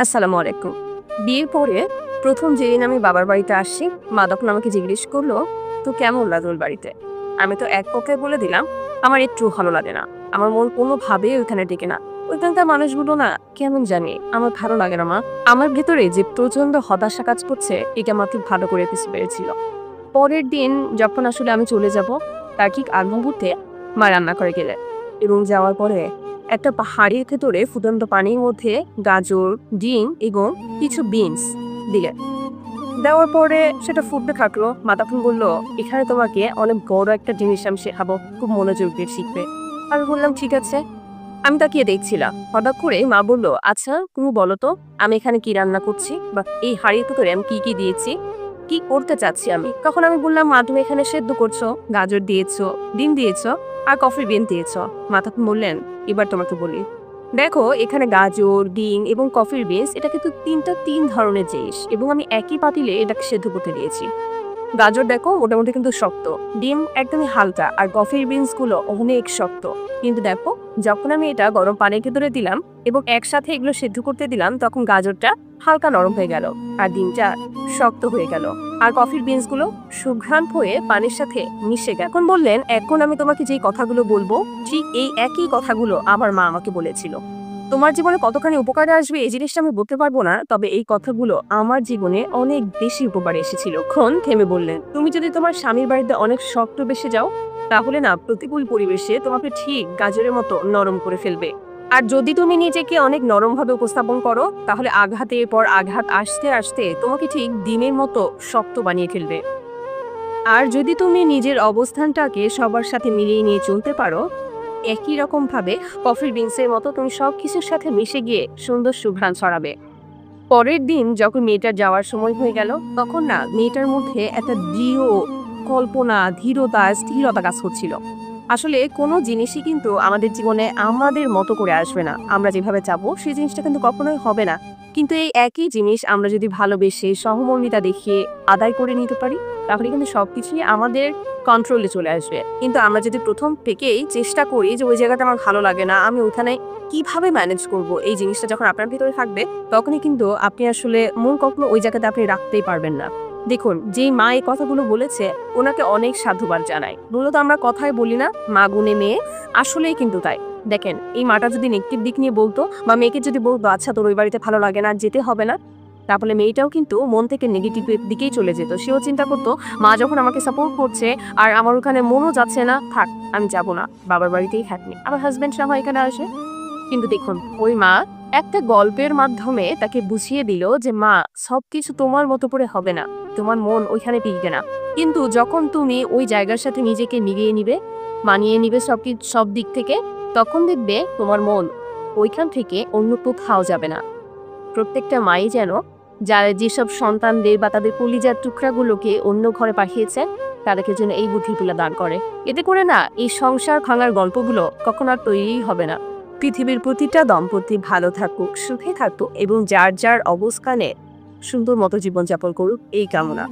আসসালামু আলাইকুম। বিয়ের পরে প্রথম যেদিন আমি বাবার বাড়িতে আসছি, মা তখন আমাকে জিজ্ঞেস করলো, তো কেমন লাগলো বাড়িতে? আমি তো এক কথায় বলে দিলাম, আমার একটু ভালো লাগে না। আমার মন কোনোভাবেই ওইখানে টেকে না। ওইখানকার মানুষগুলো না কেমন জানি আমার ভালো লাগে না মা। আমার ভেতরে যে প্রচন্ড হতাশা কাজ করছে এটা আমার খুব ভালো করে বুঝতে পেরেছিল। পরের দিন যখন আসলে আমি চলে যাব, তার ঠিক আগ মুহূর্তে মা রান্না করে গেলেন এবং যাওয়ার পরে একটা হাঁড়ির ভেতরে ফুটন্ত পানির মধ্যে গাজর, ডিম এবং কিছু বিনস দিলেন। দেওয়ার পরে সেটা ফুটতে থাকলো। মা তখন বলল, এখানে তোমাকে অনেক বড় একটা জিনিস আমি শেখাবো, খুব মনোযোগ দিয়ে শিখবে। আমি বললাম ঠিক আছে। আমি তাকিয়ে দেখছিলাম। হঠাৎ করে মা বলল, আচ্ছা তুমি বলো তো, আমি এখানে কি রান্না করছি বা এই হাঁড়ির ভেতরে আমি কি কি দিয়েছি, কি করতে চাচ্ছি আমি। তখন আমি বললাম, মা তুমি এখানে সেদ্ধ করছো, গাজর দিয়েছো, ডিম দিয়েছো আর কফি বিন দিয়েছো। মা তখন বললেন, এবার তোমাকে বলি, দেখো এখানে গাজর, ডিম এবং কফির বিনস এটা কিন্তু তিন ধরনের জিনিস এবং আমি একই পাতিলে এটাকে সেদ্ধ করতে দিয়েছি। গাজর দেখো মোটামুটি কিন্তু শক্ত, ডিম একদমই হালকা আর কফির বিনস গুলো অনেক শক্ত। কিন্তু দেখো যখন আমি এটা গরম পানির ভেতরে দিলাম এবং একসাথে এগুলো সেদ্ধ করতে দিলাম, তখন গাজরটা হালকা নরম হয়ে গেল আর ডিমটা শক্ত হয়ে গেল আর কফির বিনস গুলো সুঘ্রাণ হয়ে পানির সাথে মিশে গেল। এখন বললেন, এখন আমি তোমাকে যেই কথাগুলো বলবো ঠিক এই একই কথাগুলো আমার মা আমাকে বলেছিল। তোমার জীবনে কতখানি উপকারে আসবে এই জিনিসটা আমি বলতে পারবো না, তবে এই কথাগুলো আমার জীবনে অনেক বেশি উপকারে এসেছিল। ক্ষণ থেমে বললেন, তুমি যদি তোমার স্বামীর বাড়িতে অনেক শক্ত বেশে যাও, তাহলে না প্রতিকূল পরিবেশে তোমাকে ঠিক গাজরের মতো নরম করে ফেলবে। আর যদি তুমি নিজেকে অনেক নরম ভাবে উপস্থাপন করো, তাহলে আঘাতের পর আঘাত আসতে আসতে তোমাকে ঠিক ডিমের মতো শক্ত বানিয়ে ফেলবে। আর যদি তুমি নিজের অবস্থানটাকে সবার সাথে মিলিয়ে নিয়ে চলতে পারো, একই রকম ভাবে কফির বিনসের মতো তুমি সবকিছুর সাথে মিশে গিয়ে সুন্দর সুঘ্রাণ ছড়াবে। পরের দিন যখন মেয়েটার যাওয়ার সময় হয়ে গেল, তখন না মেয়েটার মধ্যে একটা দৃঢ় কল্পনা, ধীরতা, স্থিরতা কাজ করছিল। আসলে কোনো জিনিসই কিন্তু আমাদের জীবনে আমাদের মতো করে আসবে না। আমরা যেভাবে চাবো সেই জিনিসটা কিন্তু কখনোই হবে না। কিন্তু এই একই জিনিস আমরা যদি ভালোবেসে সহমর্মিতা দেখিয়ে আদায় করে নিতে পারি, তাহলে কিন্তু সবকিছুই আমাদের কন্ট্রোলে চলে আসবে। কিন্তু আমরা যদি প্রথম থেকেই চেষ্টা করি যে ওই জায়গাটা আমার ভালো লাগে না, আমি ওখানে কিভাবে ম্যানেজ করব, এই জিনিসটা যখন আপনার ভিতরে থাকবে, তখনই কিন্তু আপনি আসলে মন কখনো ওই জায়গাতে আপনি রাখতেই পারবেন না। দেখুন, যেই মা এই কথাগুলো বলেছে, ওনাকে অনেক সাধুবাদ জানাই। মূলত আমরা কথাই বলি না, মা গুণে মেয়ে, আসলেই কিন্তু তাই। দেখেন, এই মাটা যদি নেগেটিভ দিক নিয়ে বলতো বা মেয়েকে যদি বলতো, আচ্ছা তোর ওই বাড়িতে ভালো লাগে না, যেতে হবে না, তাহলে মেয়েটাও কিন্তু মন থেকে নেগেটিভ দিকেই চলে যেত। সেও চিন্তা করতো, মা যখন আমাকে সাপোর্ট করছে আর আমার ওখানে মনও যাচ্ছে না, থাক আমি যাবো না, বাবার বাড়িতেই থাকি, আমার হাজবেন্ড না হয় এখানে আসে। কিন্তু দেখুন, ওই মা একটা গল্পের মাধ্যমে তাকে বুঝিয়ে দিল যে মা, সবকিছু তোমার মতো করে হবে না, তোমার মন ওইখানে টিকবে না। কিন্তু যখন তুমি ওই জায়গার সাথে নিজেকে মিলিয়ে নিবে, মানিয়ে নিবে সব দিক থেকে, তখন দেখবে তোমার মন ওইখান থেকে অন্য কোথাও যাবে না। প্রত্যেকটা মাই যেন যারা যেসব সন্তানদের বা তাদের কলিজার টুকরাগুলোকে অন্য ঘরে পাঠিয়েছে, তাদেরকে যেন এই বুদ্ধিগুলো দান করে। এতে করে না এই সংসার ভাঙার গল্পগুলো কখনো আর তৈরিই হবে না। পৃথিবীর প্রতিটা দম্পতি ভালো থাকুক, সুখে থাকুক এবং যার যার অবস্থানে সুন্দর মতো জীবনযাপন করুক, এই কামনা।